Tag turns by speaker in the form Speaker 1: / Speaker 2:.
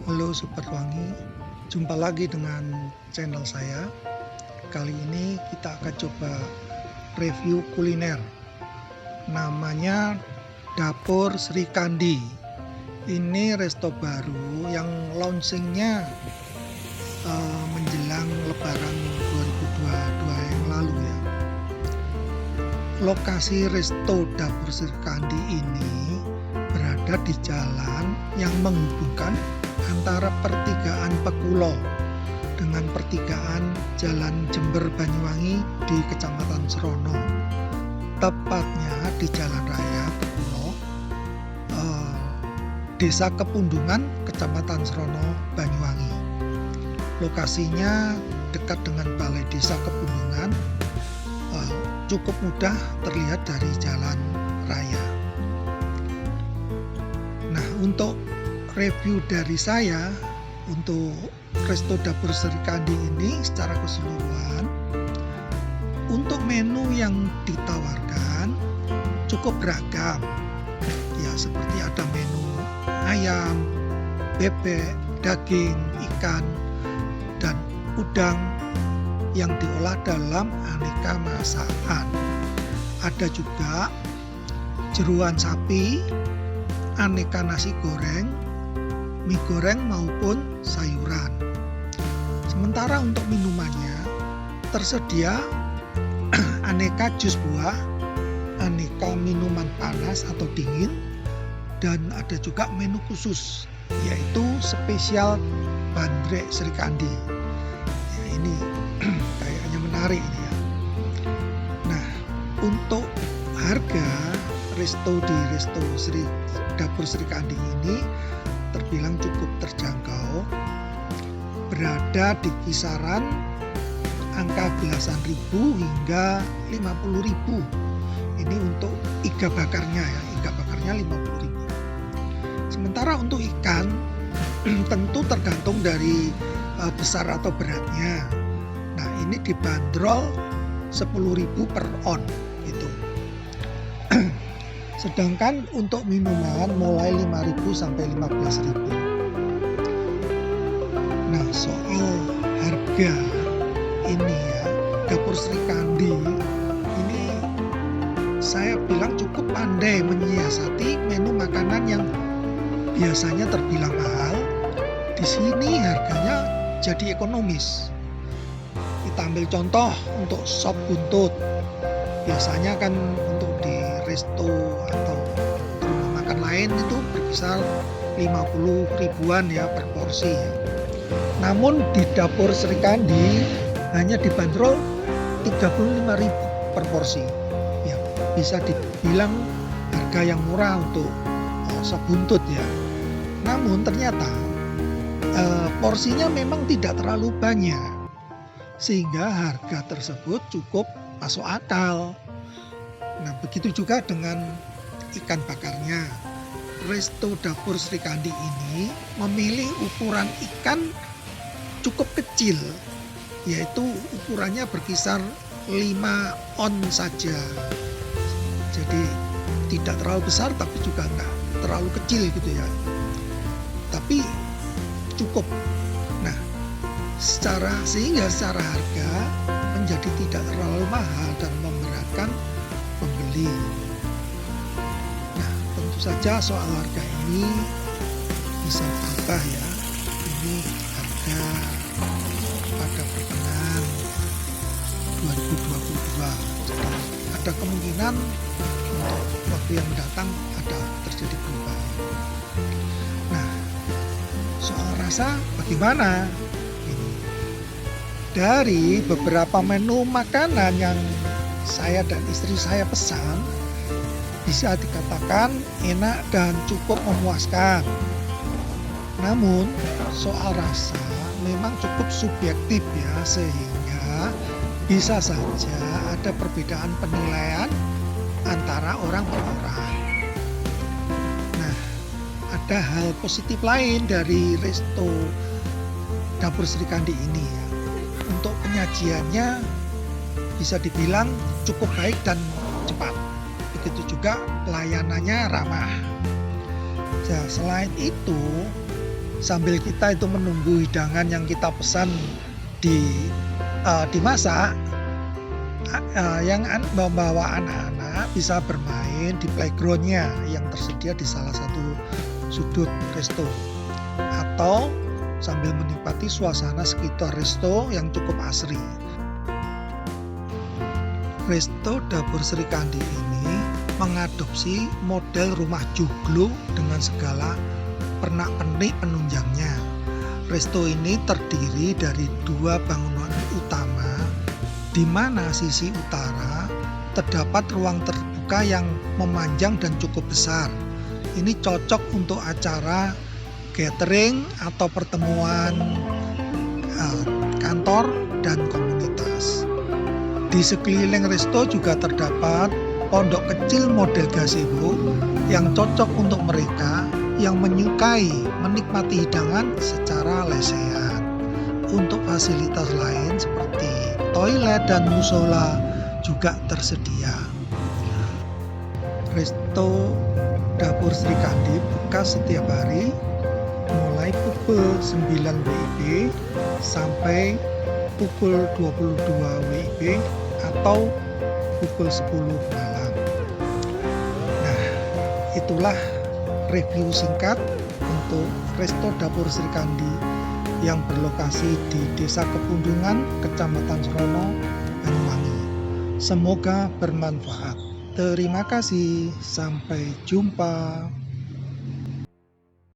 Speaker 1: Halo Sobat Wangi, jumpa lagi dengan channel saya. Kali ini kita akan coba review kuliner. Namanya Dapur Sri Kandi. Ini resto baru yang launchingnya menjelang Lebaran 2022 yang lalu ya. Lokasi resto Dapur Sri Kandi ini berada di jalan yang menghubungkan antara pertigaan Pekulo dengan pertigaan Jalan Jember Banyuwangi di Kecamatan Serono, tepatnya di Jalan Raya Pekulo, Desa Kepundungan, Kecamatan Serono, Banyuwangi. Lokasinya dekat dengan Balai Desa Kepundungan, cukup mudah terlihat dari jalan raya. Nah, untuk review dari saya untuk resto Dapur Sri Kandi ini secara keseluruhan, untuk menu yang ditawarkan cukup beragam ya, seperti ada menu ayam, bebek, daging, ikan, dan udang yang diolah dalam aneka masakan. Ada juga jeroan sapi, aneka nasi goreng, mie goreng maupun sayuran. Sementara untuk minumannya tersedia aneka jus buah, aneka minuman panas atau dingin, dan ada juga menu khusus yaitu spesial bandrek Sri Kandi. Ya, ini kayaknya menarik ini ya. Nah, untuk harga resto di Dapur Sri Kandi ini terbilang cukup terjangkau, berada di kisaran angka belasan ribu hingga 50.000. Ini untuk iga bakarnya ya, iga bakarnya 50.000. Sementara untuk ikan tentu tergantung dari besar atau beratnya. Nah, ini dibanderol 10.000 per on gitu. Sedangkan untuk minuman mulai 5.000 sampai 15.000. Nah, soal harga ini ya, Dapur Sri Kandi ini saya bilang cukup pandai menyiasati menu makanan yang biasanya terbilang mahal. Di sini harganya jadi ekonomis. Kita ambil contoh untuk sop buntut. Biasanya kan untuk di resto atau rumah makan lain itu berkisar 50 ribuan ya per porsi ya. Namun di Dapur Sri Kandi hanya dibanderol 35.000 per porsi. Ya, bisa dibilang harga yang murah untuk sop buntut ya. Namun ternyata porsinya memang tidak terlalu banyak, sehingga harga tersebut cukup masuk akal. Nah, begitu juga dengan ikan bakarnya. Resto Dapur Sri Kandi ini memilih ukuran ikan cukup kecil, yaitu ukurannya berkisar 5 on saja. Jadi tidak terlalu besar tapi juga enggak terlalu kecil gitu ya. Tapi cukup. Nah, sehingga secara harga menjadi tidak terlalu mahal dan memberatkan pembeli. Nah, tentu saja soal harga ini bisa berubah ya. Ini harga pada pertengahan 2022. Jadi ada kemungkinan untuk waktu yang mendatang ada terjadi perubahan. Nah, soal rasa bagaimana? Dari beberapa menu makanan yang saya dan istri saya pesan, bisa dikatakan enak dan cukup memuaskan. Namun soal rasa memang cukup subjektif ya, sehingga bisa saja ada perbedaan penilaian antara orang per orang. Nah, ada hal positif lain dari resto Dapur Sri Kandi ini ya. Untuk penyajiannya bisa dibilang cukup baik dan cepat. Begitu juga pelayanannya ramah. Nah, selain itu sambil kita itu menunggu hidangan yang kita pesan dimasak, yang membawa anak-anak bisa bermain di playground-nya yang tersedia di salah satu sudut resto, atau sambil menikmati suasana sekitar resto yang cukup asri. Resto Dapur Sri Kandi ini mengadopsi model rumah joglo dengan segala pernak-pernik penunjangnya. Resto ini terdiri dari dua bangunan utama, di mana sisi utara terdapat ruang terbuka yang memanjang dan cukup besar. Ini cocok untuk acara gathering atau pertemuan kantor dan komunitas. Di sekeliling resto juga terdapat pondok kecil model gazebo yang cocok untuk mereka yang menyukai menikmati hidangan secara lesehan. Untuk fasilitas lain seperti toilet dan musola juga tersedia. Resto Dapur Sri Kandi buka setiap hari mulai pukul 9 WIB sampai pukul 22 WIB atau pukul 10 malam. Nah, itulah review singkat untuk Resto Dapur Sri Kandi yang berlokasi di Desa Kepundungan, Kecamatan Srono, Banyuwangi. Semoga bermanfaat. Terima kasih, sampai jumpa.